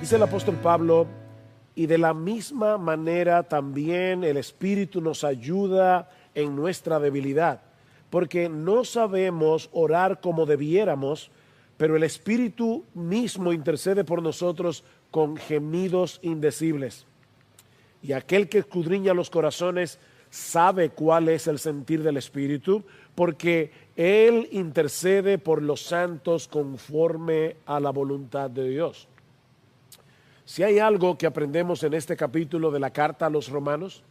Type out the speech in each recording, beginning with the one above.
Dice el apóstol Pablo, y de la misma manera también el Espíritu nos ayuda en nuestra debilidad, porque no sabemos orar como debiéramos, pero el Espíritu mismo intercede por nosotros con gemidos indecibles. Y aquel que escudriña los corazones sabe cuál es el sentir del Espíritu, porque Él intercede por los santos conforme a la voluntad de Dios. Si hay algo que aprendemos en este capítulo de la carta a los Romanos,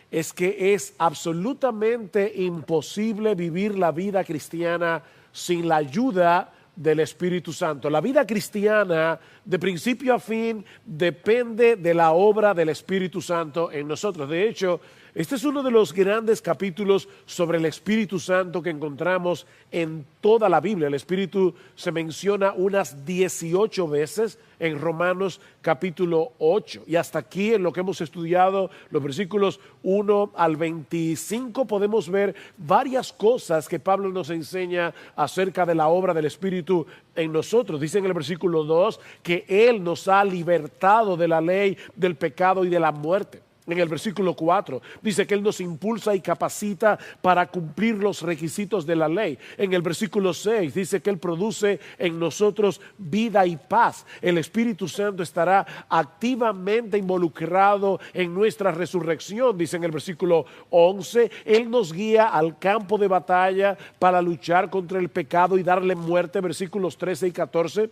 es que es absolutamente imposible vivir la vida cristiana sin la ayuda del Espíritu Santo. La vida cristiana, de principio a fin, depende de la obra del Espíritu Santo en nosotros. De hecho, este es uno de los grandes capítulos sobre el Espíritu Santo que encontramos en toda la Biblia. El Espíritu se menciona unas 18 veces en Romanos capítulo 8. Y hasta aquí, en lo que hemos estudiado, los versículos 1 al 25, podemos ver varias cosas que Pablo nos enseña acerca de la obra del Espíritu en nosotros. Dice en el versículo 2 que Él nos ha libertado de la ley, del pecado y de la muerte. En el versículo 4 dice que Él nos impulsa y capacita para cumplir los requisitos de la ley. En el versículo 6 dice que Él produce en nosotros vida y paz. El Espíritu Santo estará activamente involucrado en nuestra resurrección. Dice en el versículo 11, Él nos guía al campo de batalla para luchar contra el pecado y darle muerte. Versículos 13 y 14.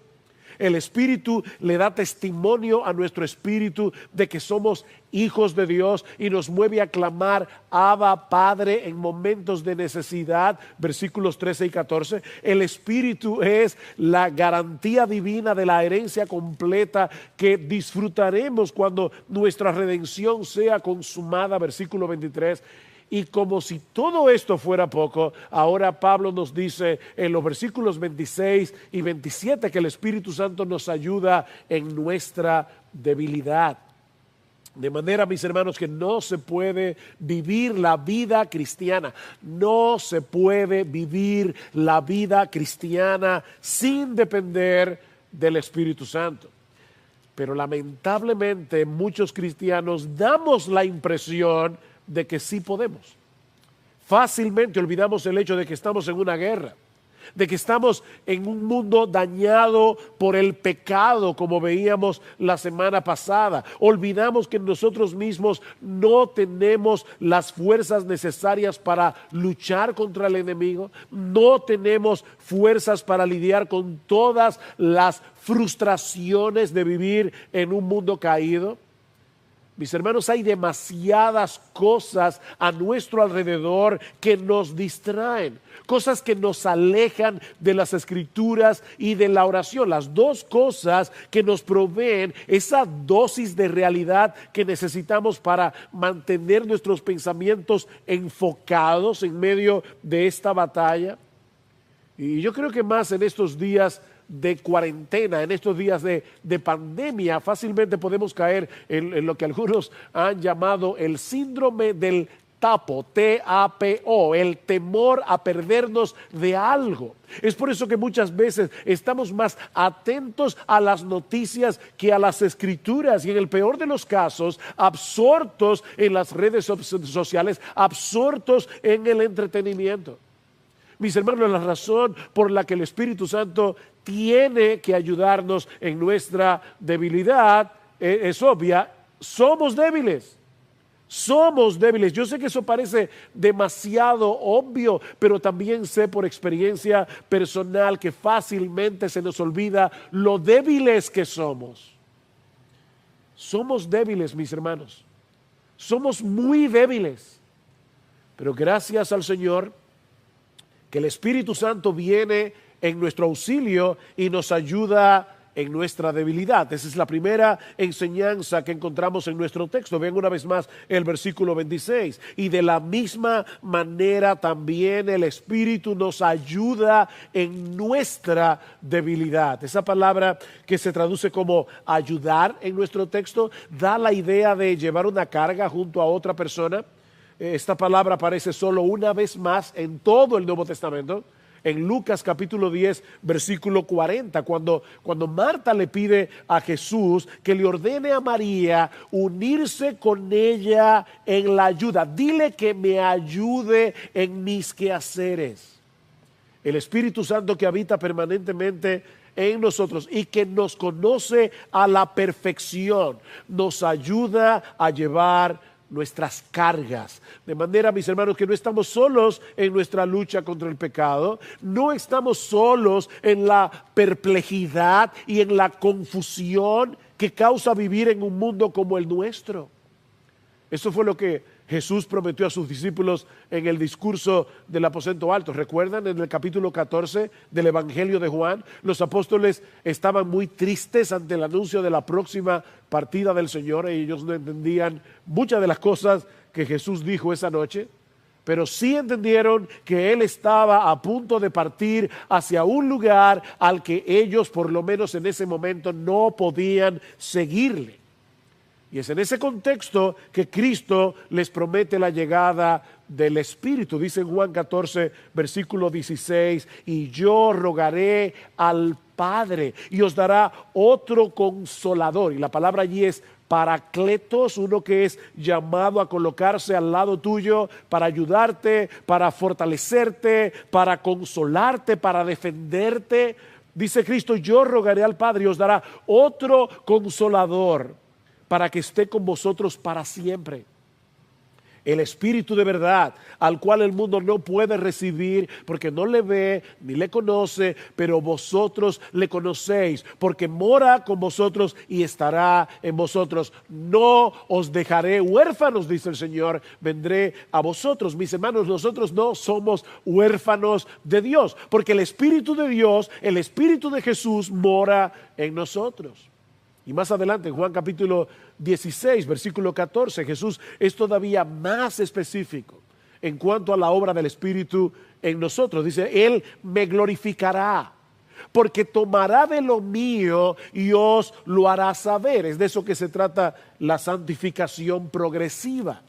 El Espíritu le da testimonio a nuestro espíritu de que somos hijos de Dios y nos mueve a clamar Abba, Padre, en momentos de necesidad. Versículos 13 y 14. El Espíritu es la garantía divina de la herencia completa que disfrutaremos cuando nuestra redención sea consumada. Versículo 23. Y como si todo esto fuera poco, ahora Pablo nos dice en los versículos 26 y 27 que el Espíritu Santo nos ayuda en nuestra debilidad. De manera, mis hermanos, que no se puede vivir la vida cristiana, no se puede vivir la vida cristiana sin depender del Espíritu Santo. Pero lamentablemente muchos cristianos damos la impresión de que sí podemos. Fácilmente olvidamos el hecho de que estamos en una guerra, de que estamos en un mundo dañado por el pecado, como veíamos la semana pasada. Olvidamos que nosotros mismos no tenemos las fuerzas necesarias para luchar contra el enemigo, no tenemos fuerzas para lidiar con todas las frustraciones de vivir en un mundo caído. Mis hermanos, hay demasiadas cosas a nuestro alrededor que nos distraen, cosas que nos alejan de las Escrituras y de la oración. Las dos cosas que nos proveen esa dosis de realidad que necesitamos para mantener nuestros pensamientos enfocados en medio de esta batalla. Y yo creo que más en estos días de cuarentena, en estos días de pandemia, fácilmente podemos caer en lo que algunos han llamado el síndrome del tapo, T-A-P-O, el temor a perdernos de algo. Es por eso que muchas veces estamos más atentos a las noticias que a las Escrituras y en el peor de los casos, absortos en las redes sociales, absortos en el entretenimiento. Mis hermanos, la razón por la que el Espíritu Santo tiene que ayudarnos en nuestra debilidad es obvia. Somos débiles. Somos débiles. Yo sé que eso parece demasiado obvio, pero también sé por experiencia personal que fácilmente se nos olvida lo débiles que somos. Somos débiles, mis hermanos. Somos muy débiles. Pero gracias al Señor, que el Espíritu Santo viene en nuestro auxilio y nos ayuda en nuestra debilidad. Esa es la primera enseñanza que encontramos en nuestro texto. Vean una vez más el versículo 26. Y de la misma manera también el Espíritu nos ayuda en nuestra debilidad. Esa palabra que se traduce como ayudar en nuestro texto da la idea de llevar una carga junto a otra persona. Esta palabra aparece solo una vez más en todo el Nuevo Testamento. En Lucas capítulo 10, versículo 40, cuando Marta le pide a Jesús que le ordene a María unirse con ella en la ayuda. Dile que me ayude en mis quehaceres. El Espíritu Santo que habita permanentemente en nosotros y que nos conoce a la perfección, nos ayuda a llevar nuestras cargas. De manera, mis hermanos, que no estamos solos en nuestra lucha contra el pecado, no estamos solos en la perplejidad y en la confusión que causa vivir en un mundo como el nuestro. Eso fue lo que Jesús prometió a sus discípulos en el discurso del aposento alto. ¿Recuerdan en el capítulo 14 del Evangelio de Juan? Los apóstoles estaban muy tristes ante el anuncio de la próxima partida del Señor. Ellos no entendían muchas de las cosas que Jesús dijo esa noche, pero sí entendieron que Él estaba a punto de partir hacia un lugar al que ellos, por lo menos en ese momento, no podían seguirle. Y es en ese contexto que Cristo les promete la llegada del Espíritu. Dice en Juan 14, versículo 16, y yo rogaré al Padre y os dará otro consolador. Y la palabra allí es Paracletos, uno que es llamado a colocarse al lado tuyo para ayudarte, para fortalecerte, para consolarte, para defenderte. Dice Cristo, yo rogaré al Padre y os dará otro consolador para que esté con vosotros para siempre. El Espíritu de verdad, al cual el mundo no puede recibir porque no le ve ni le conoce, pero vosotros le conocéis porque mora con vosotros y estará en vosotros. No os dejaré huérfanos, dice el Señor, vendré a vosotros. Mis hermanos, nosotros no somos huérfanos de Dios, porque el Espíritu de Dios, el Espíritu de Jesús mora en nosotros. Y más adelante, en Juan capítulo 16, versículo 14, Jesús es todavía más específico en cuanto a la obra del Espíritu en nosotros. Dice, Él me glorificará, porque tomará de lo mío y os lo hará saber. Es de eso que se trata la santificación progresiva.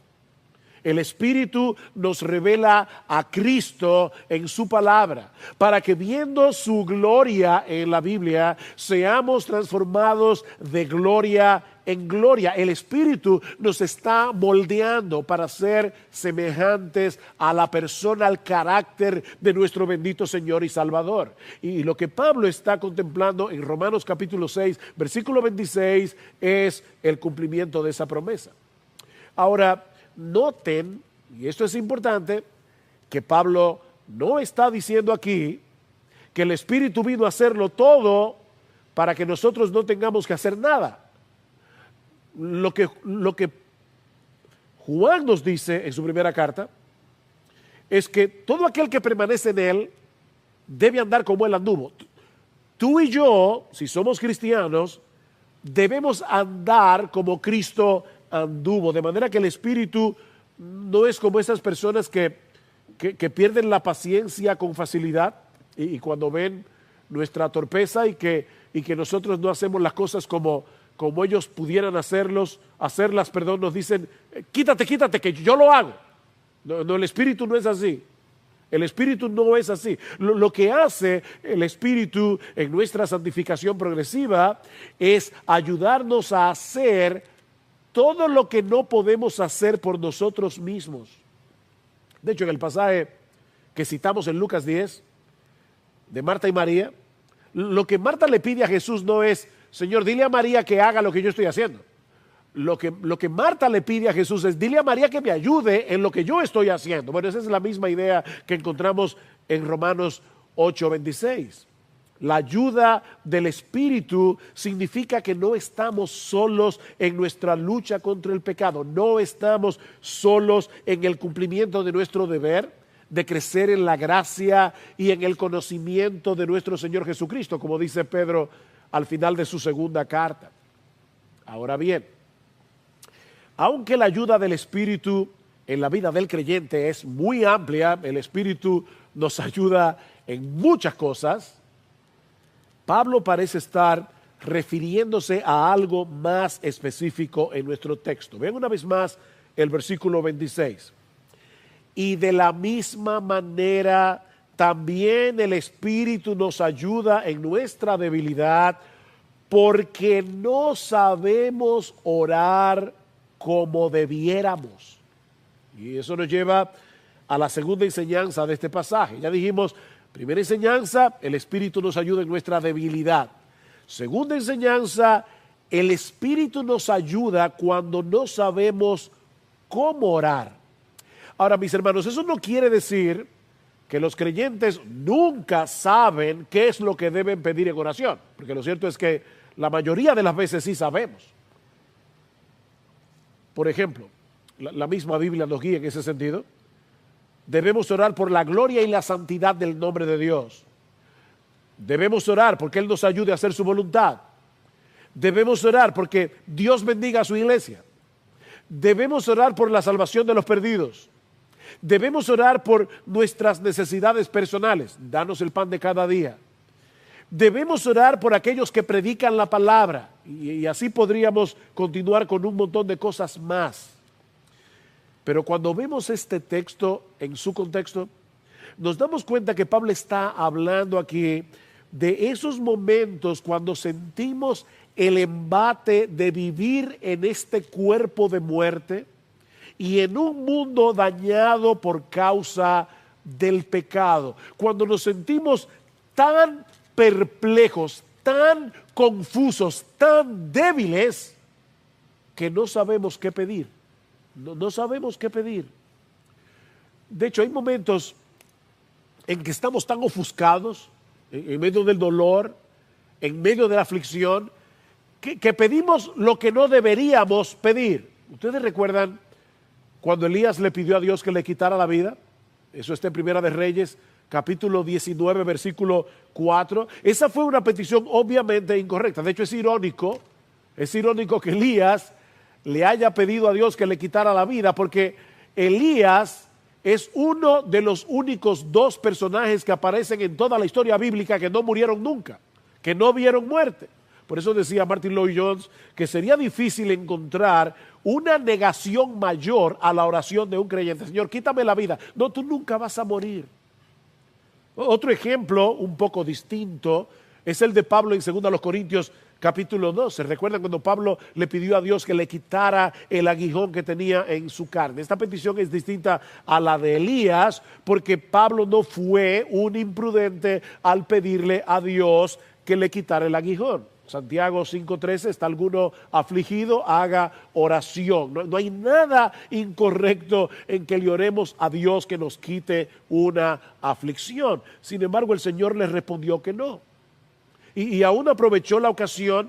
El Espíritu nos revela a Cristo en su palabra, para que viendo su gloria en la Biblia, seamos transformados de gloria en gloria. El Espíritu nos está moldeando para ser semejantes a la persona, al carácter de nuestro bendito Señor y Salvador. Y lo que Pablo está contemplando en Romanos capítulo 6, versículo 26, es el cumplimiento de esa promesa. Ahora, noten, y esto es importante, que Pablo no está diciendo aquí que el Espíritu vino a hacerlo todo para que nosotros no tengamos que hacer nada. Lo que Juan nos dice en su primera carta es que todo aquel que permanece en él debe andar como él anduvo. Tú y yo, si somos cristianos, debemos andar como Cristo anduvo, de manera que el Espíritu no es como esas personas que pierden la paciencia con facilidad y cuando ven nuestra torpeza y que nosotros no hacemos las cosas como ellos pudieran hacerlas, nos dicen, quítate que yo lo hago. No, el Espíritu no es así. El Espíritu no es así. Lo que hace el Espíritu en nuestra santificación progresiva es ayudarnos a hacer todo lo que no podemos hacer por nosotros mismos. De hecho, en el pasaje que citamos en Lucas 10, de Marta y María, lo que Marta le pide a Jesús no es, Señor, dile a María que haga lo que yo estoy haciendo. Lo que Marta le pide a Jesús es, dile a María que me ayude en lo que yo estoy haciendo. Bueno, esa es la misma idea que encontramos en Romanos 8:26. La ayuda del Espíritu significa que no estamos solos en nuestra lucha contra el pecado, no estamos solos en el cumplimiento de nuestro deber de crecer en la gracia y en el conocimiento de nuestro Señor Jesucristo, como dice Pedro al final de su segunda carta. Ahora bien, aunque la ayuda del Espíritu en la vida del creyente es muy amplia, el Espíritu nos ayuda en muchas cosas, Pablo parece estar refiriéndose a algo más específico en nuestro texto. Vean una vez más el versículo 26. Y de la misma manera también el Espíritu nos ayuda en nuestra debilidad, porque no sabemos orar como debiéramos. Y eso nos lleva a la segunda enseñanza de este pasaje. Ya dijimos, primera enseñanza, el Espíritu nos ayuda en nuestra debilidad. Segunda enseñanza, el Espíritu nos ayuda cuando no sabemos cómo orar. Ahora, mis hermanos, eso no quiere decir que los creyentes nunca saben qué es lo que deben pedir en oración, porque lo cierto es que la mayoría de las veces sí sabemos. Por ejemplo, la misma Biblia nos guía en ese sentido. Debemos orar por la gloria y la santidad del nombre de Dios. Debemos orar porque Él nos ayude a hacer su voluntad. Debemos orar porque Dios bendiga a su iglesia. Debemos orar por la salvación de los perdidos. Debemos orar por nuestras necesidades personales. Danos el pan de cada día. Debemos orar por aquellos que predican la palabra. Y así podríamos continuar con un montón de cosas más. Pero cuando vemos este texto en su contexto, nos damos cuenta que Pablo está hablando aquí de esos momentos cuando sentimos el embate de vivir en este cuerpo de muerte y en un mundo dañado por causa del pecado. Cuando nos sentimos tan perplejos, tan confusos, tan débiles, que no sabemos qué pedir. No sabemos qué pedir. De hecho, hay momentos en que estamos tan ofuscados, en medio del dolor, en medio de la aflicción, que pedimos lo que no deberíamos pedir. ¿Ustedes recuerdan cuando Elías le pidió a Dios que le quitara la vida? Eso está en Primera de Reyes, capítulo 19, versículo 4. Esa fue una petición obviamente incorrecta. De hecho, es irónico que Elías le haya pedido a Dios que le quitara la vida, porque Elías es uno de los únicos dos personajes que aparecen en toda la historia bíblica que no murieron nunca, que no vieron muerte. Por eso decía Martin Lloyd-Jones que sería difícil encontrar una negación mayor a la oración de un creyente. Señor, quítame la vida. No, tú nunca vas a morir. Otro ejemplo un poco distinto es el de Pablo en 2 Corintios capítulo 12. ¿Recuerdan cuando Pablo le pidió a Dios que le quitara el aguijón que tenía en su carne? Esta petición es distinta a la de Elías porque Pablo no fue un imprudente al pedirle a Dios que le quitara el aguijón. Santiago 5:13, ¿está alguno afligido? Haga oración. No hay nada incorrecto en que le oremos a Dios que nos quite una aflicción. Sin embargo, el Señor le respondió que no. Y aún aprovechó la ocasión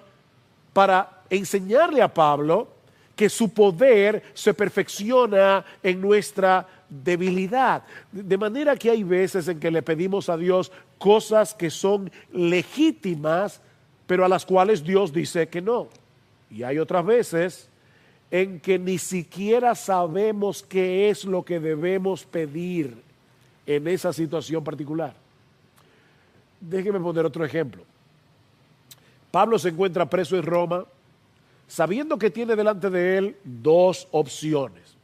para enseñarle a Pablo que su poder se perfecciona en nuestra debilidad. De manera que hay veces en que le pedimos a Dios cosas que son legítimas, pero a las cuales Dios dice que no. Y hay otras veces en que ni siquiera sabemos qué es lo que debemos pedir en esa situación particular. Déjeme poner otro ejemplo. Pablo se encuentra preso en Roma, sabiendo que tiene delante de él dos opciones.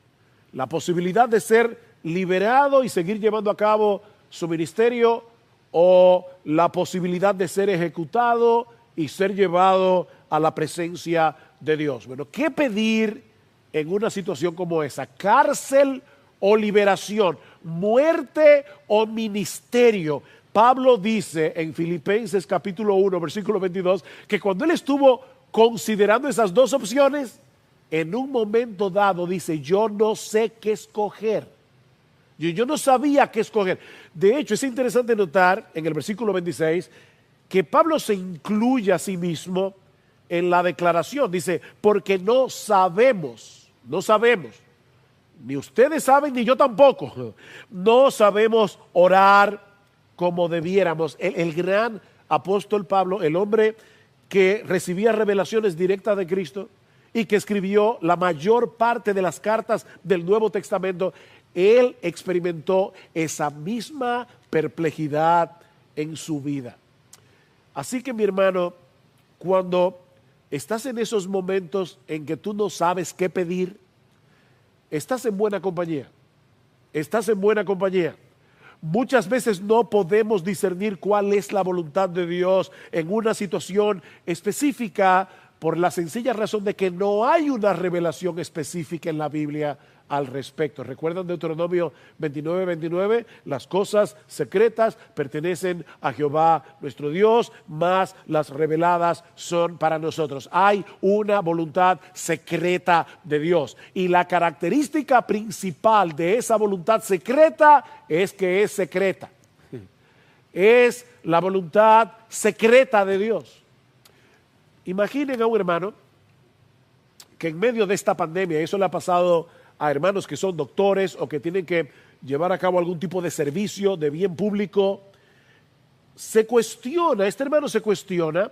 La posibilidad de ser liberado y seguir llevando a cabo su ministerio, o la posibilidad de ser ejecutado y ser llevado a la presencia de Dios. Bueno, ¿qué pedir en una situación como esa? ¿Cárcel o liberación? ¿Muerte o ministerio? Pablo dice en Filipenses capítulo 1, versículo 22, que cuando él estuvo considerando esas dos opciones, en un momento dado dice, yo no sé qué escoger. Yo no sabía qué escoger. De hecho, es interesante notar en el versículo 26 que Pablo se incluye a sí mismo en la declaración. Dice, porque no sabemos. Ni ustedes saben, ni yo tampoco. No sabemos orar como debiéramos. El gran apóstol Pablo, el hombre que recibía revelaciones directas de Cristo y que escribió la mayor parte de las cartas del Nuevo Testamento, él experimentó esa misma perplejidad en su vida. Así que, mi hermano, cuando estás en esos momentos en que tú no sabes qué pedir, estás en buena compañía. Estás en buena compañía. Muchas veces no podemos discernir cuál es la voluntad de Dios en una situación específica por la sencilla razón de que no hay una revelación específica en la Biblia al respecto. ¿Recuerdan Deuteronomio 29:29? Las cosas secretas pertenecen a Jehová nuestro Dios, mas las reveladas son para nosotros. Hay una voluntad secreta de Dios, y la característica principal de esa voluntad secreta es que es secreta. Es la voluntad secreta de Dios. Imaginen a un hermano que en medio de esta pandemia, eso le ha pasado a hermanos que son doctores o que tienen que llevar a cabo algún tipo de servicio de bien público, este hermano se cuestiona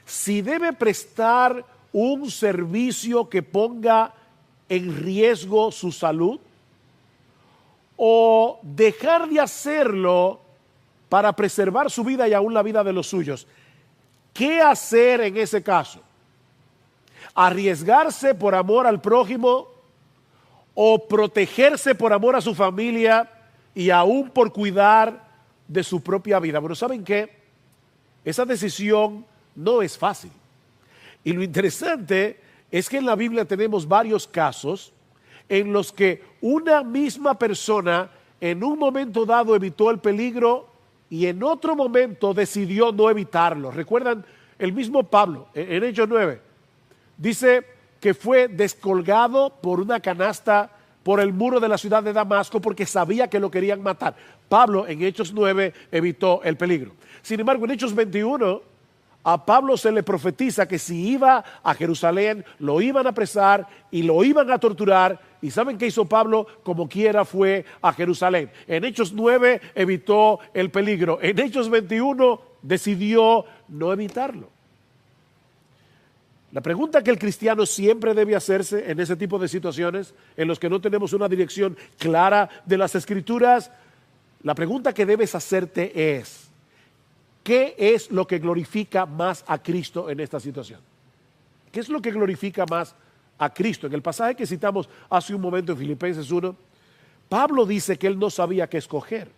si debe prestar un servicio que ponga en riesgo su salud o dejar de hacerlo para preservar su vida y aún la vida de los suyos. ¿Qué hacer en ese caso? ¿Arriesgarse por amor al prójimo o protegerse por amor a su familia y aún por cuidar de su propia vida? Bueno, ¿saben qué? Esa decisión no es fácil. Y lo interesante es que en la Biblia tenemos varios casos en los que una misma persona en un momento dado evitó el peligro y en otro momento decidió no evitarlo. ¿Recuerdan? El mismo Pablo, en Hechos 9, dice que fue descolgado por una canasta por el muro de la ciudad de Damasco porque sabía que lo querían matar. Pablo en Hechos 9 evitó el peligro. Sin embargo, en Hechos 21, a Pablo se le profetiza que si iba a Jerusalén, lo iban a apresar y lo iban a torturar. ¿Y saben qué hizo Pablo? Como quiera fue a Jerusalén. En Hechos 9 evitó el peligro. En Hechos 21 decidió no evitarlo. La pregunta que el cristiano siempre debe hacerse en ese tipo de situaciones, en los que no tenemos una dirección clara de las Escrituras, la pregunta que debes hacerte es: ¿qué es lo que glorifica más a Cristo en esta situación? ¿Qué es lo que glorifica más a Cristo? En el pasaje que citamos hace un momento en Filipenses 1, Pablo dice que él no sabía qué escoger,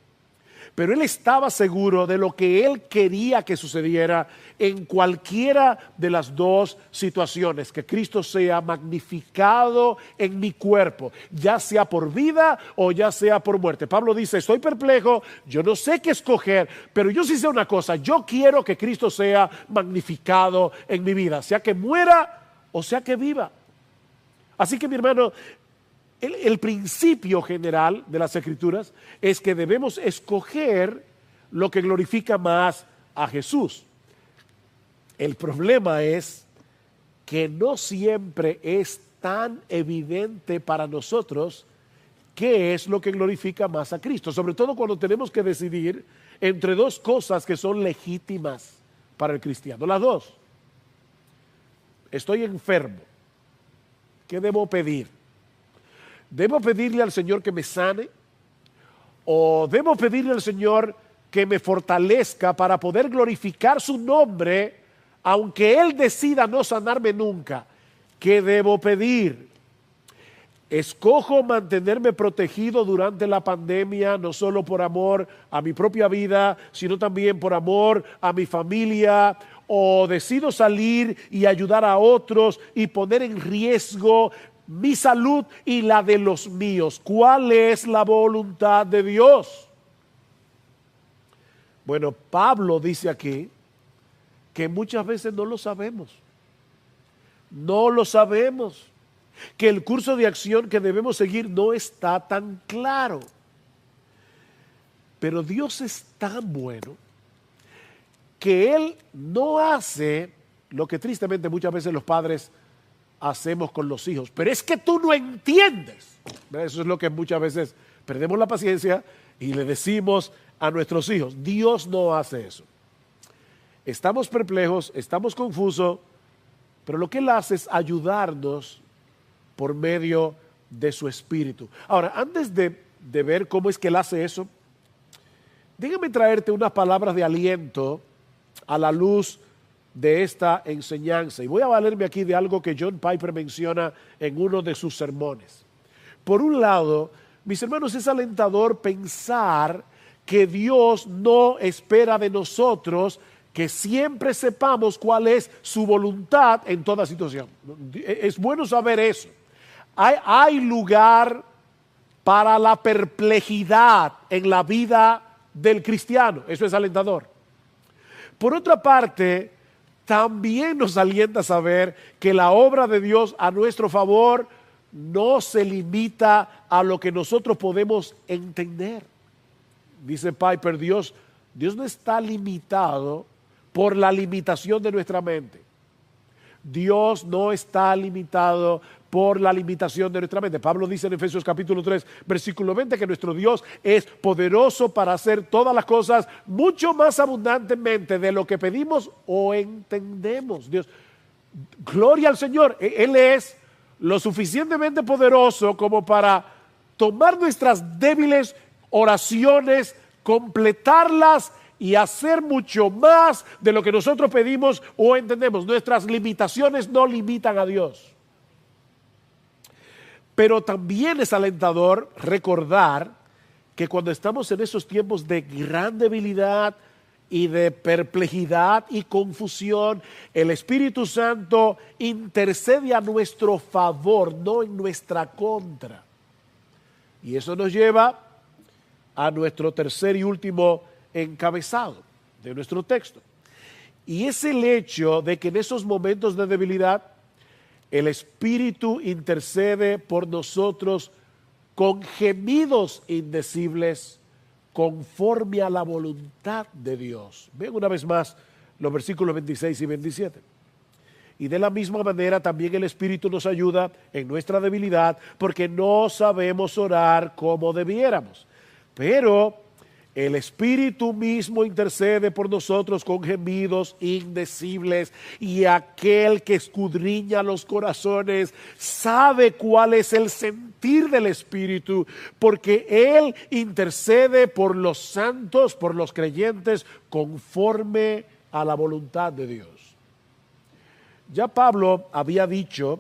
pero él estaba seguro de lo que él quería que sucediera en cualquiera de las dos situaciones: que Cristo sea magnificado en mi cuerpo, ya sea por vida o ya sea por muerte. Pablo dice: estoy perplejo, yo no sé qué escoger, pero yo sí sé una cosa: yo quiero que Cristo sea magnificado en mi vida, sea que muera o sea que viva. Así que, mi hermano, el principio general de las Escrituras es que debemos escoger lo que glorifica más a Jesús. El problema es que no siempre es tan evidente para nosotros qué es lo que glorifica más a Cristo, sobre todo cuando tenemos que decidir entre dos cosas que son legítimas para el cristiano. Las dos. Estoy enfermo. ¿Qué debo pedir? ¿Debo pedirle al Señor que me sane? ¿O debo pedirle al Señor que me fortalezca para poder glorificar su nombre, aunque Él decida no sanarme nunca? ¿Qué debo pedir? ¿Escojo mantenerme protegido durante la pandemia, no solo por amor a mi propia vida, sino también por amor a mi familia? ¿O decido salir y ayudar a otros y poner en riesgo mi salud y la de los míos? ¿Cuál es la voluntad de Dios? Bueno, Pablo dice aquí que muchas veces no lo sabemos. No lo sabemos. Que el curso de acción que debemos seguir no está tan claro. Pero Dios es tan bueno que Él no hace lo que tristemente muchas veces los padres hacemos con los hijos. Pero es que tú no entiendes. Eso es lo que muchas veces perdemos la paciencia y le decimos a nuestros hijos. Dios no hace eso. Estamos perplejos, estamos confusos, pero lo que Él hace es ayudarnos por medio de su Espíritu. Ahora, antes de ver cómo es que Él hace eso, déjame traerte unas palabras de aliento a la luz de esta enseñanza. Y voy a valerme aquí de algo que John Piper menciona en uno de sus sermones. Por un lado, mis hermanos, es alentador pensar que Dios no espera de nosotros que siempre sepamos cuál es su voluntad en toda situación. Es bueno saber eso. Hay lugar para la perplejidad en la vida del cristiano. Eso es alentador. Por otra parte, también nos alienta a saber que la obra de Dios a nuestro favor no se limita a lo que nosotros podemos entender. Dice Piper, Dios no está limitado por la limitación de nuestra mente. Dios no está limitado por la limitación de nuestra mente. Pablo dice en Efesios capítulo 3, versículo 20, que nuestro Dios es poderoso para hacer todas las cosas mucho más abundantemente de lo que pedimos o entendemos. Dios, gloria al Señor. Él es lo suficientemente poderoso como para tomar nuestras débiles oraciones, completarlas y hacer mucho más de lo que nosotros pedimos o entendemos. Nuestras limitaciones no limitan a Dios. Pero también es alentador recordar que cuando estamos en esos tiempos de gran debilidad y de perplejidad y confusión, el Espíritu Santo intercede a nuestro favor, no en nuestra contra. Y eso nos lleva a nuestro tercer y último encabezado de nuestro texto. Y es el hecho de que en esos momentos de debilidad, el Espíritu intercede por nosotros con gemidos indecibles conforme a la voluntad de Dios. Ven una vez más los versículos 26 y 27. Y de la misma manera también el Espíritu nos ayuda en nuestra debilidad, porque no sabemos orar como debiéramos. Pero el Espíritu mismo intercede por nosotros con gemidos indecibles, y aquel que escudriña los corazones sabe cuál es el sentir del Espíritu, porque Él intercede por los santos, por los creyentes, conforme a la voluntad de Dios. Ya Pablo había dicho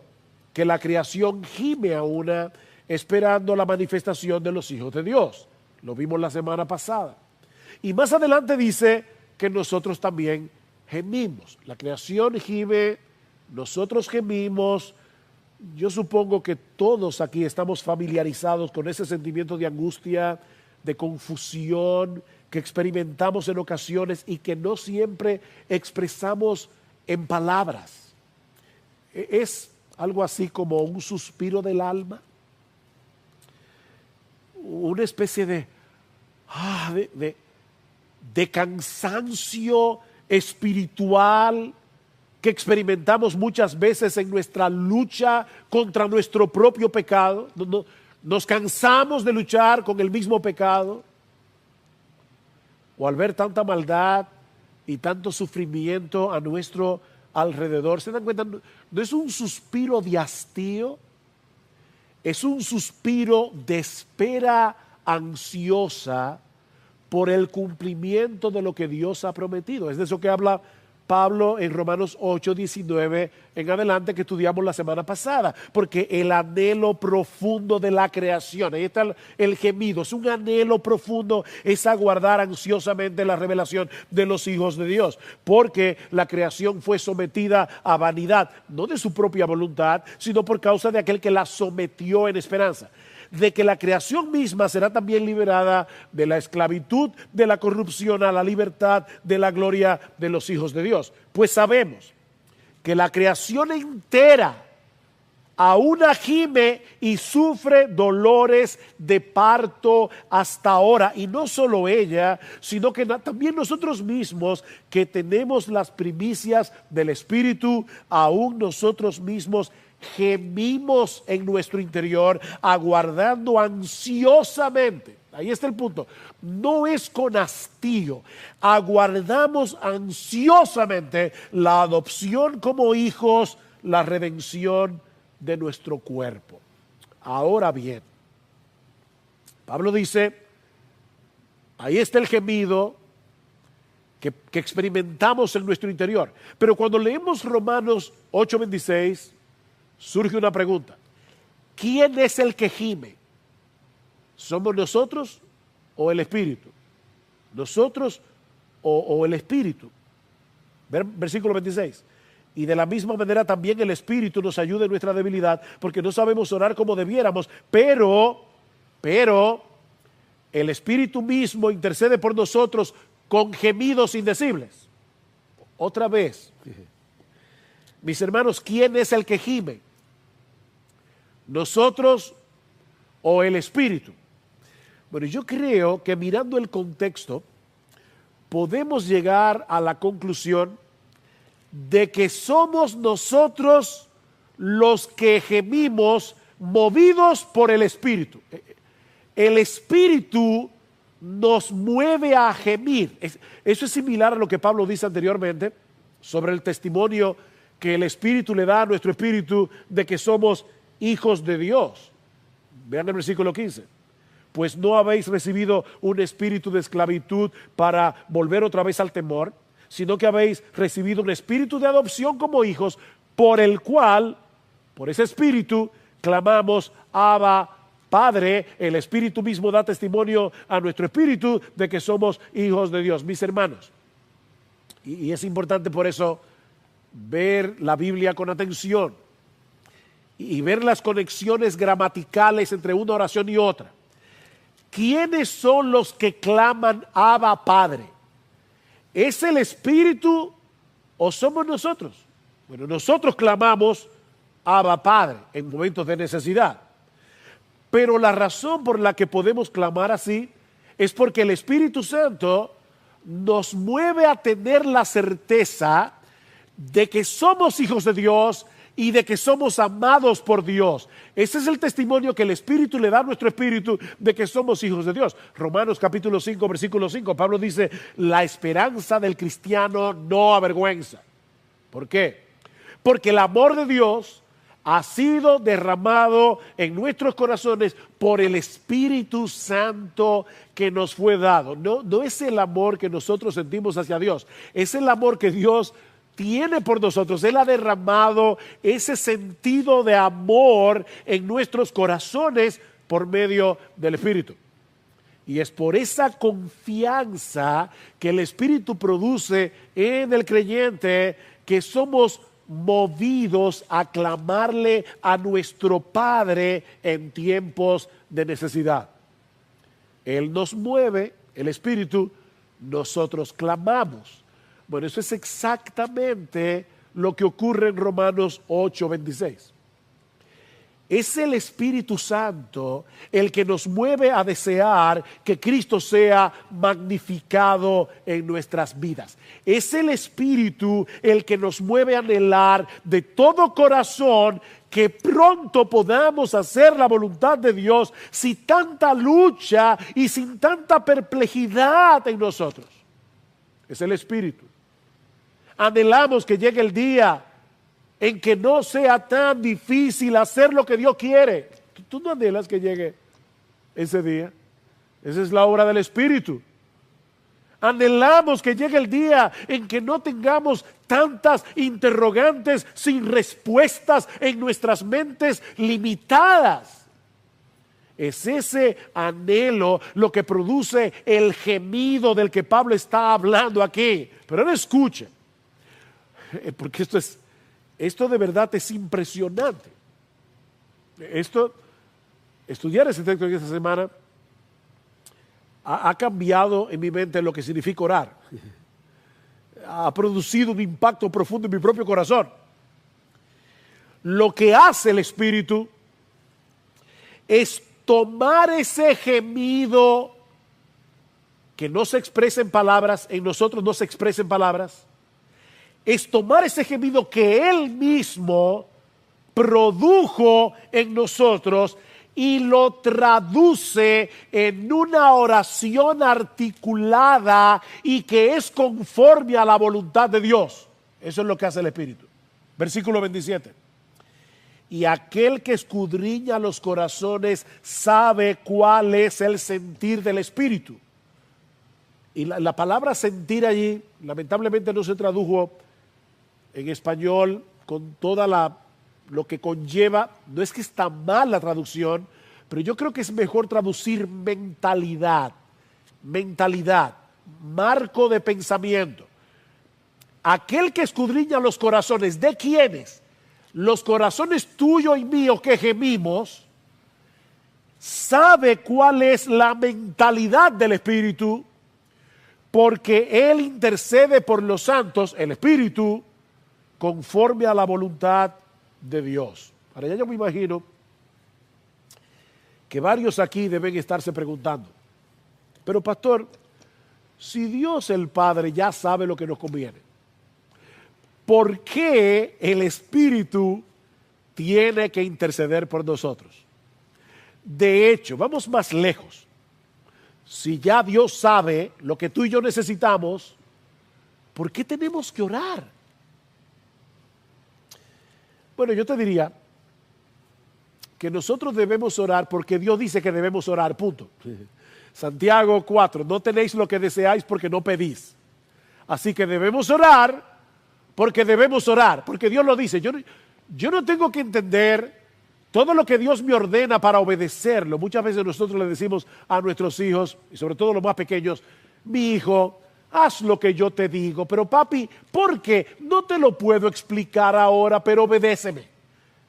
que la creación gime a una esperando la manifestación de los hijos de Dios. Lo vimos la semana pasada. Y más adelante dice que nosotros también gemimos. La creación gime, nosotros gemimos. Yo supongo que todos aquí estamos familiarizados con ese sentimiento de angustia, de confusión que experimentamos en ocasiones y que no siempre expresamos en palabras. Es algo así como un suspiro del alma, una especie de cansancio espiritual que experimentamos muchas veces en nuestra lucha contra nuestro propio pecado. Nos cansamos de luchar con el mismo pecado, o al ver tanta maldad y tanto sufrimiento a nuestro alrededor. ¿Se dan cuenta? No es un suspiro de hastío, es un suspiro de espera ansiosa por el cumplimiento de lo que Dios ha prometido. Es de eso que habla Pablo en Romanos 8, 19 en adelante, que estudiamos la semana pasada, porque el anhelo profundo de la creación, ahí está el gemido, es un anhelo profundo, es aguardar ansiosamente la revelación de los hijos de Dios, porque la creación fue sometida a vanidad, no de su propia voluntad, sino por causa de aquel que la sometió en esperanza de que la creación misma será también liberada de la esclavitud, de la corrupción, a la libertad de la gloria de los hijos de Dios. Pues sabemos que la creación entera aún gime y sufre dolores de parto hasta ahora. Y no solo ella, sino que también nosotros mismos, que tenemos las primicias del Espíritu, aún nosotros mismos gemimos en nuestro interior, aguardando ansiosamente. Ahí está el punto. No es con hastío. Aguardamos ansiosamente la adopción como hijos, la redención de nuestro cuerpo. Ahora bien, Pablo dice, ahí está el gemido que experimentamos en nuestro interior. Pero cuando leemos Romanos 8:26, surge una pregunta. ¿Quién es el que gime? ¿Somos nosotros o el Espíritu? nosotros o el Espíritu. Versículo 26. Y de la misma manera también el Espíritu nos ayuda en nuestra debilidad, porque no sabemos orar como debiéramos, pero el Espíritu mismo intercede por nosotros con gemidos indecibles. Otra vez, mis hermanos, ¿quién es el que gime? ¿Nosotros o el Espíritu? Bueno, yo creo que mirando el contexto, podemos llegar a la conclusión de que somos nosotros los que gemimos movidos por el Espíritu. El Espíritu nos mueve a gemir. Eso es similar a lo que Pablo dice anteriormente sobre el testimonio que el Espíritu le da a nuestro espíritu de que somos hijos de Dios. Vean el versículo 15. Pues no habéis recibido un espíritu de esclavitud para volver otra vez al temor, sino que habéis recibido un espíritu de adopción como hijos, por el cual, por ese espíritu, clamamos, Abba, Padre. El Espíritu mismo da testimonio a nuestro espíritu de que somos hijos de Dios. Mis hermanos, y es importante por eso ver la Biblia con atención y ver las conexiones gramaticales entre una oración y otra. ¿Quiénes son los que claman Abba, Padre? ¿Es el Espíritu o somos nosotros? Bueno, nosotros clamamos Abba, Padre en momentos de necesidad. Pero la razón por la que podemos clamar así es porque el Espíritu Santo nos mueve a tener la certeza de que somos hijos de Dios y de que somos amados por Dios. Ese es el testimonio que el Espíritu le da a nuestro espíritu de que somos hijos de Dios. Romanos capítulo 5, versículo 5, Pablo dice, la esperanza del cristiano no avergüenza. ¿Por qué? Porque el amor de Dios ha sido derramado en nuestros corazones por el Espíritu Santo que nos fue dado. No es el amor que nosotros sentimos hacia Dios, es el amor que Dios tiene por nosotros. Él ha derramado ese sentido de amor en nuestros corazones por medio del Espíritu. Y es por esa confianza que el Espíritu produce en el creyente que somos movidos a clamarle a nuestro Padre en tiempos de necesidad. Él nos mueve, el Espíritu, nosotros clamamos. Bueno, eso es exactamente lo que ocurre en Romanos 8:26. Es el Espíritu Santo el que nos mueve a desear que Cristo sea magnificado en nuestras vidas. Es el Espíritu el que nos mueve a anhelar de todo corazón que pronto podamos hacer la voluntad de Dios sin tanta lucha y sin tanta perplejidad en nosotros. Es el Espíritu. Anhelamos que llegue el día en que no sea tan difícil hacer lo que Dios quiere. ¿Tú no anhelas que llegue ese día? Esa es la obra del Espíritu. Anhelamos que llegue el día en que no tengamos tantas interrogantes sin respuestas en nuestras mentes limitadas. Es ese anhelo lo que produce el gemido del que Pablo está hablando aquí. Pero no escuchen, porque esto de verdad es impresionante. Estudiar ese texto esta semana ha cambiado en mi mente lo que significa orar. Ha producido un impacto profundo en mi propio corazón. Lo que hace el Espíritu es tomar ese gemido que no se expresa en palabras, en nosotros no se expresa en palabras, es tomar ese gemido que Él mismo produjo en nosotros y lo traduce en una oración articulada y que es conforme a la voluntad de Dios. Eso es lo que hace el Espíritu. Versículo 27. Y aquel que escudriña los corazones sabe cuál es el sentir del Espíritu. Y la palabra sentir allí, lamentablemente no se tradujo en español con toda lo que conlleva. No es que está mal la traducción, pero yo creo que es mejor traducir mentalidad. Mentalidad. marco de pensamiento. Aquel que escudriña los corazones, ¿de quiénes? Los corazones tuyo y mío que gemimos, sabe cuál es la mentalidad del Espíritu, porque Él intercede por los santos, el Espíritu, conforme a la voluntad de Dios. Ahora ya yo me imagino que varios aquí deben estarse preguntando, pero pastor, si Dios el Padre ya sabe lo que nos conviene, ¿por qué el Espíritu tiene que interceder por nosotros? De hecho, vamos más lejos. Si ya Dios sabe lo que tú y yo necesitamos, ¿por qué tenemos que orar? Bueno, yo te diría que nosotros debemos orar porque Dios dice que debemos orar, punto. Santiago 4, no tenéis lo que deseáis porque no pedís. Así que debemos orar porque debemos orar, porque Dios lo dice. Yo no tengo que entender todo lo que Dios me ordena para obedecerlo. Muchas veces nosotros le decimos a nuestros hijos, y sobre todo los más pequeños, mi hijo, haz lo que yo te digo. Pero papi, ¿por qué? No te lo puedo explicar ahora, pero obedéceme.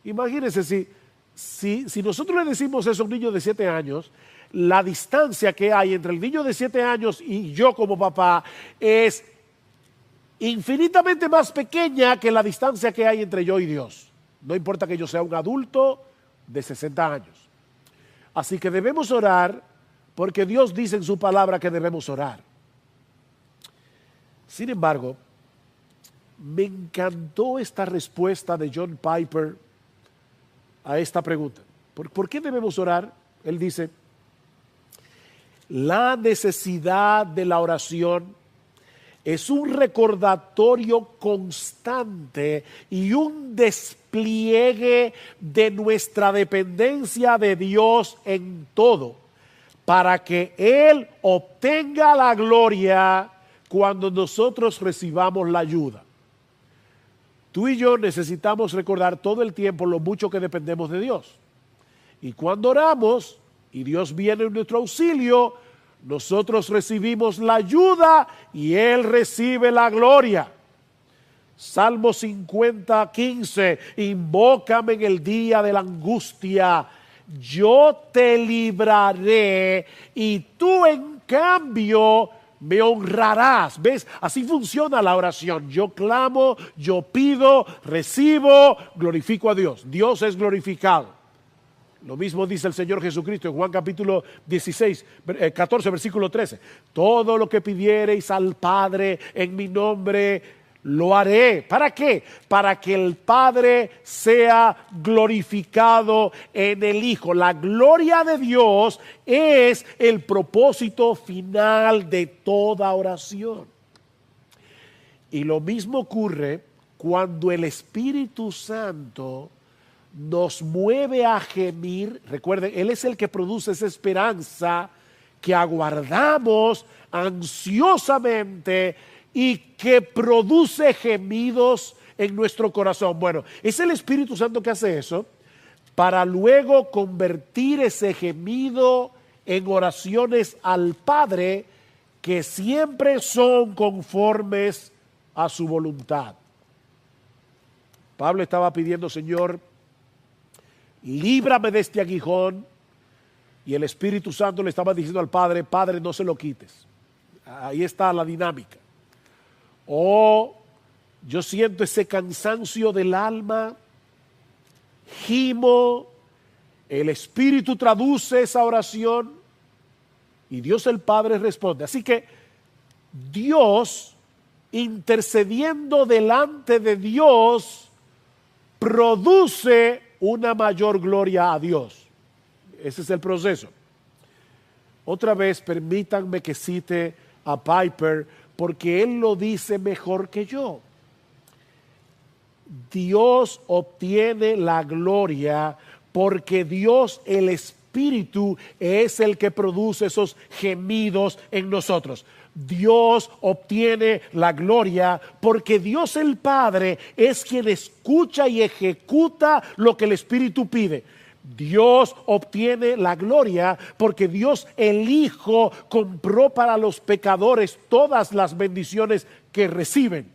Imagínense si nosotros le decimos eso a un niño de 7 años, la distancia que hay entre el niño de 7 años y yo como papá es infinitamente más pequeña que la distancia que hay entre yo y Dios. No importa que yo sea un adulto de 60 años. Así que debemos orar porque Dios dice en su palabra que debemos orar. Sin embargo, me encantó esta respuesta de John Piper a esta pregunta. ¿Por qué debemos orar? Él dice, la necesidad de la oración es un recordatorio constante y un despliegue de nuestra dependencia de Dios en todo, para que Él obtenga la gloria cuando nosotros recibamos la ayuda. Tú y yo necesitamos recordar todo el tiempo lo mucho que dependemos de Dios. Y cuando oramos y Dios viene en nuestro auxilio, nosotros recibimos la ayuda y Él recibe la gloria. Salmo 50, 15, invócame en el día de la angustia, yo te libraré y tú en cambio me honrarás. ¿Ves? Así funciona la oración. Yo clamo, yo pido, recibo, glorifico a Dios. Dios es glorificado. Lo mismo dice el Señor Jesucristo en Juan capítulo 14, versículo 13. Todo lo que pidiereis al Padre en mi nombre, lo haré. ¿Para qué? Para que el Padre sea glorificado en el Hijo. La gloria de Dios es el propósito final de toda oración. Y lo mismo ocurre cuando el Espíritu Santo nos mueve a gemir. Recuerden, Él es el que produce esa esperanza que aguardamos ansiosamente y que produce gemidos en nuestro corazón. Bueno, es el Espíritu Santo que hace eso para luego convertir ese gemido en oraciones al Padre que siempre son conformes a su voluntad. Pablo estaba pidiendo, Señor, líbrame de este aguijón, y el Espíritu Santo le estaba diciendo al Padre, Padre, no se lo quites. Ahí está la dinámica. Yo siento ese cansancio del alma, gimo, el Espíritu traduce esa oración y Dios el Padre responde. Así que Dios, intercediendo delante de Dios, produce una mayor gloria a Dios. Ese es el proceso. Otra vez, permítanme que cite a Piper, porque él lo dice mejor que yo. Dios obtiene la gloria porque Dios, el Espíritu, es el que produce esos gemidos en nosotros. Dios obtiene la gloria porque Dios el Padre es quien escucha y ejecuta lo que el Espíritu pide. Dios obtiene la gloria porque Dios el Hijo compró para los pecadores todas las bendiciones que reciben.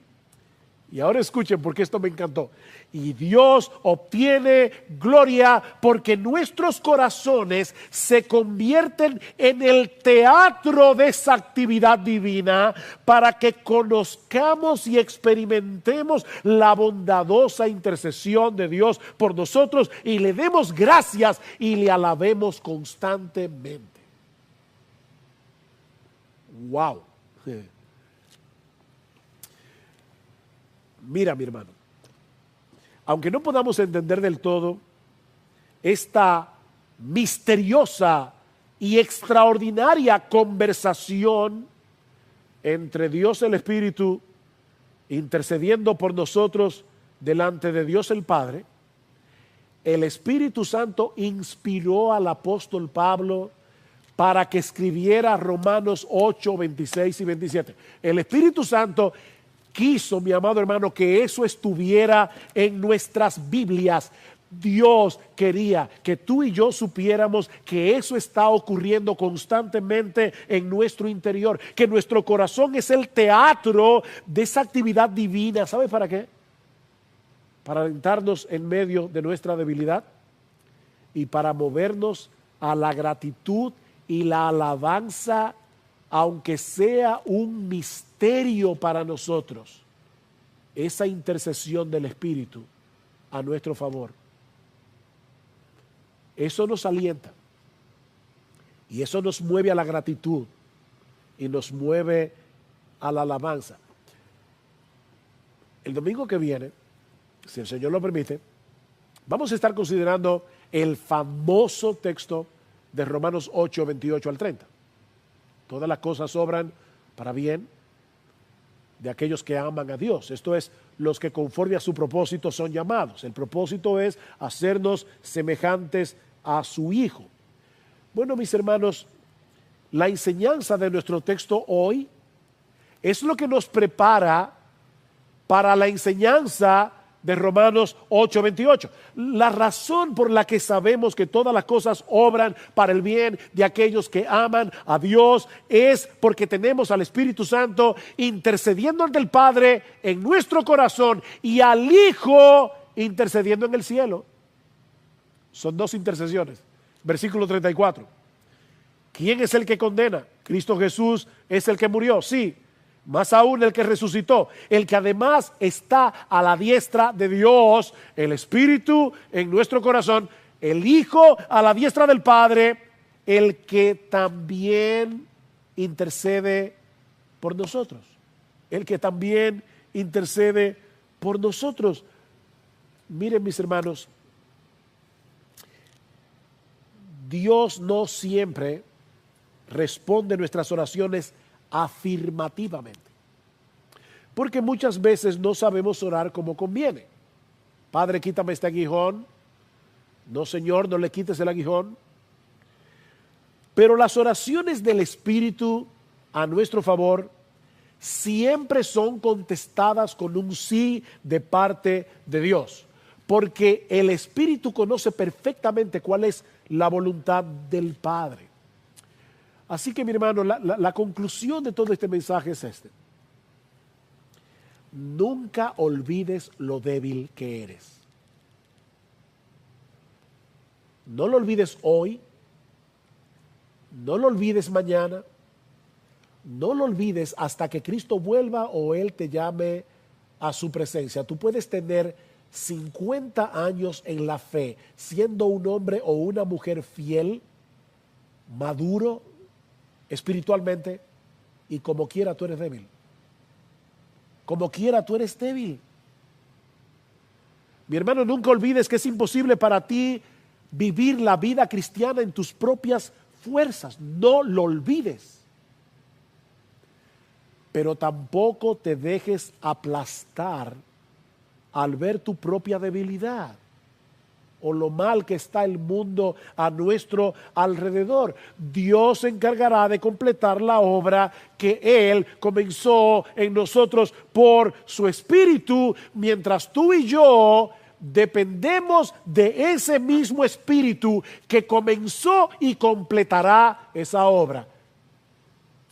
Y ahora escuchen porque esto me encantó. Y Dios obtiene gloria porque nuestros corazones se convierten en el teatro de esa actividad divina para que conozcamos y experimentemos la bondadosa intercesión de Dios por nosotros y le demos gracias y le alabemos constantemente. ¡Wow! Mira, mi hermano, aunque no podamos entender del todo esta misteriosa y extraordinaria conversación entre Dios el Espíritu intercediendo por nosotros delante de Dios el Padre, el Espíritu Santo inspiró al apóstol Pablo para que escribiera Romanos 8, 26 y 27. El Espíritu Santo quiso, mi amado hermano, que eso estuviera en nuestras Biblias. Dios quería que tú y yo supiéramos que eso está ocurriendo constantemente en nuestro interior, que nuestro corazón es el teatro de esa actividad divina. ¿Sabe para qué? Para alentarnos en medio de nuestra debilidad y para movernos a la gratitud y la alabanza, aunque sea un misterio para nosotros, esa intercesión del Espíritu a nuestro favor. Eso nos alienta y eso nos mueve a la gratitud y nos mueve a la alabanza. El domingo que viene, si el Señor lo permite, vamos a estar considerando el famoso texto de Romanos 8, 28 al 30. Todas las cosas obran para bien de aquellos que aman a Dios. Esto es, los que conforme a su propósito son llamados. El propósito es hacernos semejantes a su Hijo. Bueno, mis hermanos, la enseñanza de nuestro texto hoy es lo que nos prepara para la enseñanza de Romanos 8, 28. La razón por la que sabemos que todas las cosas obran para el bien de aquellos que aman a Dios es porque tenemos al Espíritu Santo intercediendo ante el Padre en nuestro corazón y al Hijo intercediendo en el cielo. Son dos intercesiones. Versículo 34. ¿Quién es el que condena? Cristo Jesús es el que murió, sí. Más aún el que resucitó, el que además está a la diestra de Dios, el Espíritu en nuestro corazón, el Hijo a la diestra del Padre, el que también intercede por nosotros. El que también intercede por nosotros. Miren, mis hermanos, Dios no siempre responde nuestras oraciones afirmativamente, porque muchas veces no sabemos orar como conviene. Padre, quítame este aguijón. No, Señor, no le quites el aguijón. Pero las oraciones del Espíritu a nuestro favor siempre son contestadas con un sí de parte de Dios, porque el Espíritu conoce perfectamente cuál es la voluntad del Padre. Así que, mi hermano, la conclusión de todo este mensaje es este. Nunca olvides lo débil que eres. No lo olvides hoy, no lo olvides mañana, no lo olvides hasta que Cristo vuelva o Él te llame a su presencia. Tú puedes tener 50 años en la fe, siendo un hombre o una mujer fiel, maduro espiritualmente, y como quiera tú eres débil. Como quiera tú eres débil. Mi hermano, nunca olvides que es imposible para ti vivir la vida cristiana en tus propias fuerzas. No lo olvides. Pero tampoco te dejes aplastar al ver tu propia debilidad o lo mal que está el mundo a nuestro alrededor. Dios se encargará de completar la obra que Él comenzó en nosotros por su Espíritu, mientras tú y yo dependemos de ese mismo Espíritu que comenzó y completará esa obra.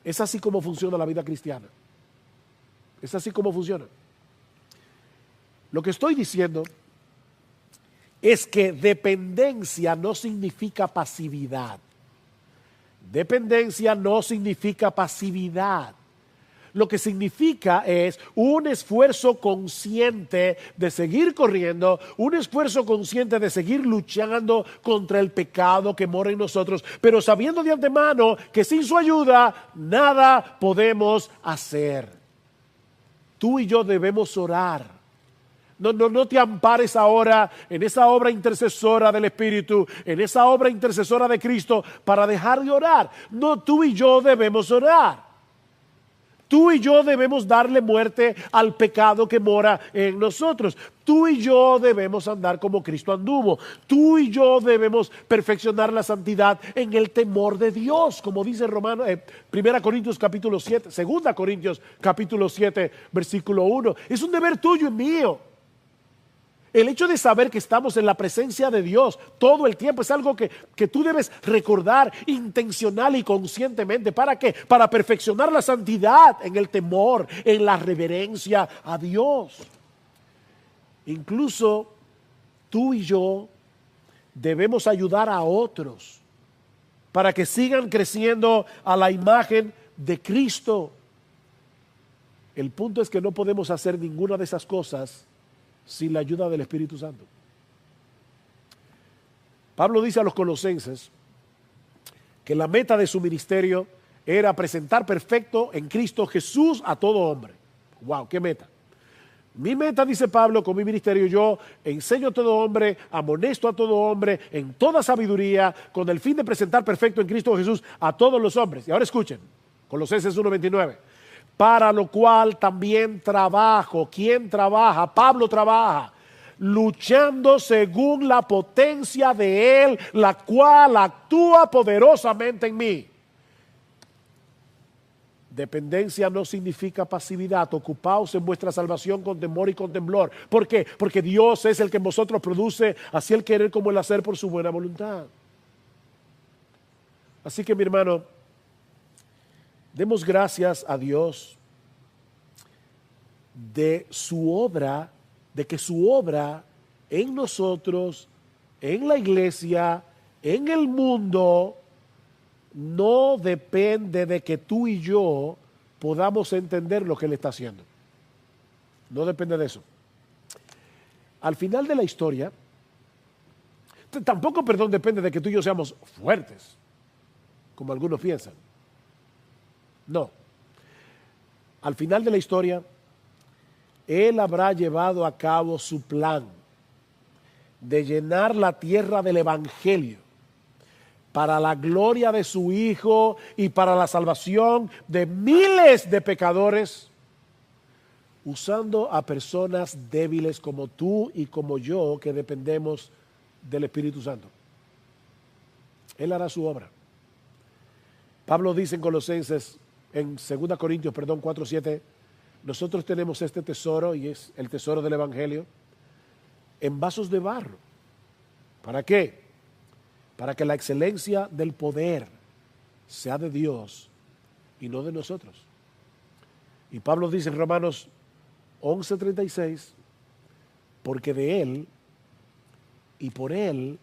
Es así como funciona la vida cristiana. Es así como funciona. Lo que estoy diciendo es que dependencia no significa pasividad. Dependencia no significa pasividad. Lo que significa es un esfuerzo consciente de seguir corriendo, un esfuerzo consciente de seguir luchando contra el pecado que mora en nosotros, pero sabiendo de antemano que sin su ayuda nada podemos hacer. Tú y yo debemos orar. No te ampares ahora en esa obra intercesora del Espíritu, en esa obra intercesora de Cristo para dejar de orar. No, tú y yo debemos orar. Tú y yo debemos darle muerte al pecado que mora en nosotros. Tú y yo debemos andar como Cristo anduvo. Tú y yo debemos perfeccionar la santidad en el temor de Dios, como dice 1 Corintios capítulo 7, 2 Corintios capítulo 7, versículo 1. Es un deber tuyo y mío. El hecho de saber que estamos en la presencia de Dios todo el tiempo es algo que tú debes recordar intencional y conscientemente. ¿Para qué? Para perfeccionar la santidad en el temor, en la reverencia a Dios. Incluso tú y yo debemos ayudar a otros para que sigan creciendo a la imagen de Cristo. El punto es que no podemos hacer ninguna de esas cosas sin la ayuda del Espíritu Santo. Pablo dice a los colosenses que la meta de su ministerio era presentar perfecto en Cristo Jesús a todo hombre. ¡Wow! ¡Qué meta! Mi meta, dice Pablo, con mi ministerio, yo enseño a todo hombre, amonesto a todo hombre, en toda sabiduría, con el fin de presentar perfecto en Cristo Jesús a todos los hombres. Y ahora escuchen, Colosenses 1:29. Para lo cual también trabajo. ¿Quién trabaja? Pablo trabaja, luchando según la potencia de Él, la cual actúa poderosamente en mí. Dependencia no significa pasividad. Ocupaos en vuestra salvación con temor y con temblor. ¿Por qué? Porque Dios es el que en vosotros produce así el querer como el hacer por su buena voluntad. Así que, mi hermano, demos gracias a Dios de su obra, de que su obra en nosotros, en la iglesia, en el mundo, no depende de que tú y yo podamos entender lo que Él está haciendo. No depende de eso. Al final de la historia, tampoco, depende de que tú y yo seamos fuertes, como algunos piensan. No. Al final de la historia, Él habrá llevado a cabo su plan de llenar la tierra del Evangelio para la gloria de su Hijo y para la salvación de miles de pecadores, usando a personas débiles como tú y como yo, que dependemos del Espíritu Santo. Él hará su obra. Pablo dice en Colosenses, en 2 Corintios, 4:7, nosotros tenemos este tesoro, y es el tesoro del Evangelio, en vasos de barro. ¿Para qué? Para que la excelencia del poder sea de Dios y no de nosotros. Y Pablo dice en Romanos 11:36, porque de Él, y por Él,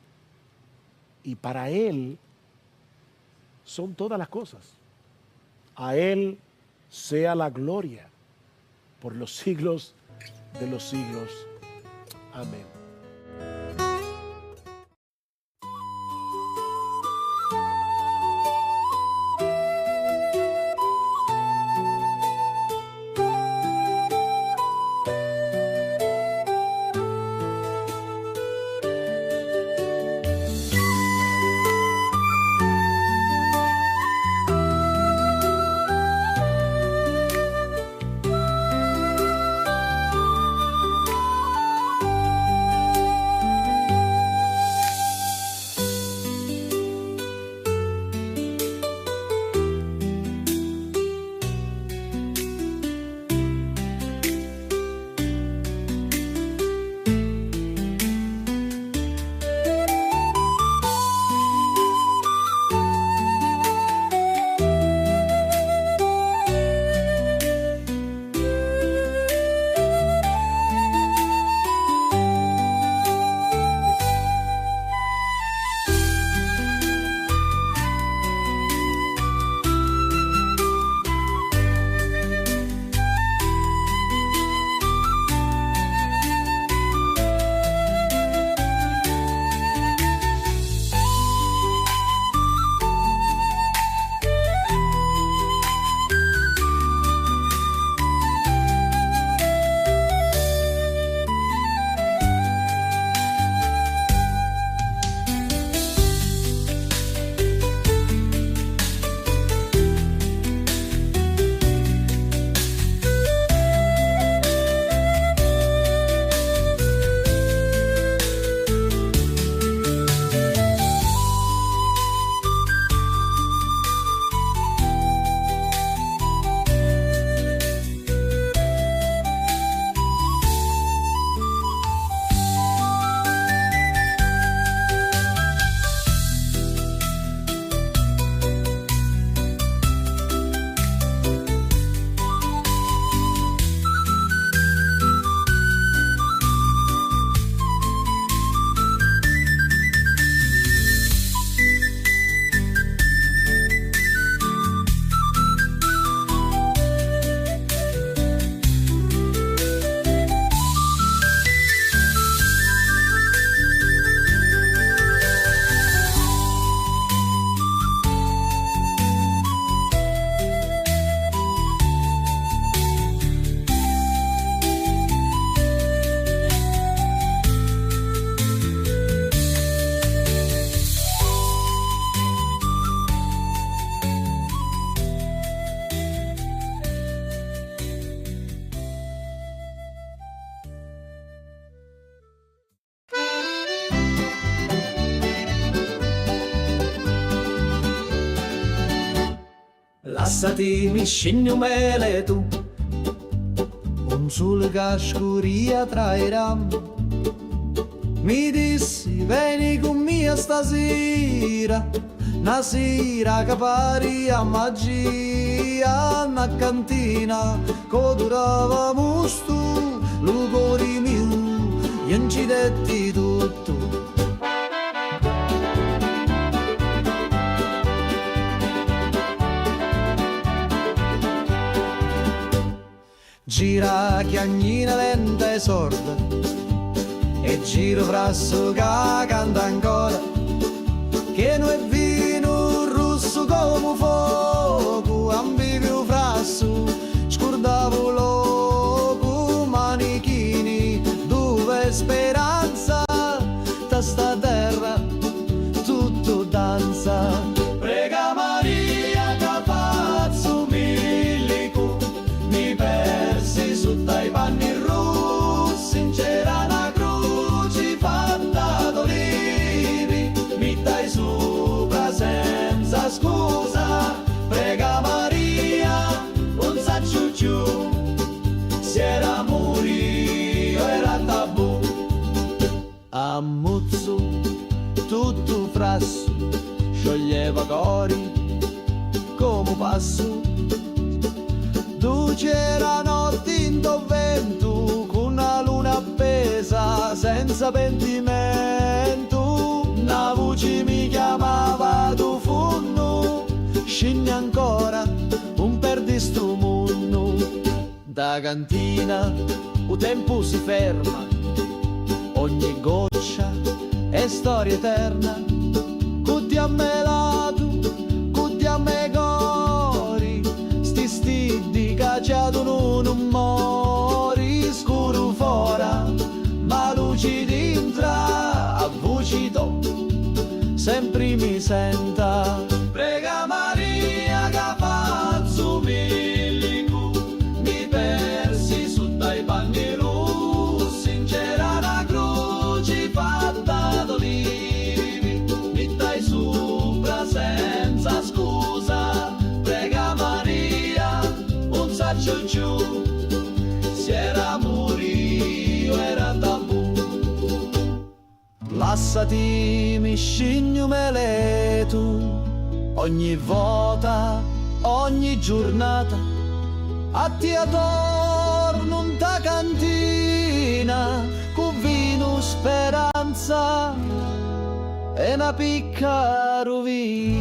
y para Él, son todas las cosas. A Él sea la gloria por los siglos de los siglos. Amén. Lassati mi scegli mele tu, un sole che scuria tra i rami. Mi dissi vieni con me stasera, una sera che pari a magia, una cantina che durava musto, lo cuore mio, gli incidetti tutto. Gira chiagnina lenta e sorda, e giro frasso che canta ancora, che non è vino rosso come fuoco, ambivio frasso, scordavo loco, manichini, dove speranza, da sta terra tutto danza. Prega Maria che faccio milico, mi persi su dai panni rossi, c'era una croce fatta d'olivi, mi dai sopra senza scusa. Prega Maria, non sa ciucciù, se era morio era tabù. Ammuzzo tutto frasso, scioglieva cori come passo. Tu c'era notte in vento, con una luna appesa senza pentimento. Una voce mi chiamava tu funno, scendi ancora un perdi sto mondo. Da cantina il tempo si ferma, ogni goccia è storia eterna. Cutti a me lato, cutti a me cori, sti stiddi cacciato non mori. Scuro fora, ma luci dintra, a voci do, sempre mi senta. Prega Maria che faccio milico, mi persi su dai panni rossi, c'era una croce fatta d'olivi, mi dai sopra senza scusa. Prega Maria, un saccio giù, se era morio era tabù. Lassati mi scegli mele tu, ogni volta, ogni giornata, a ti attorno in ta cantina, con vino speranza e una picca rovina.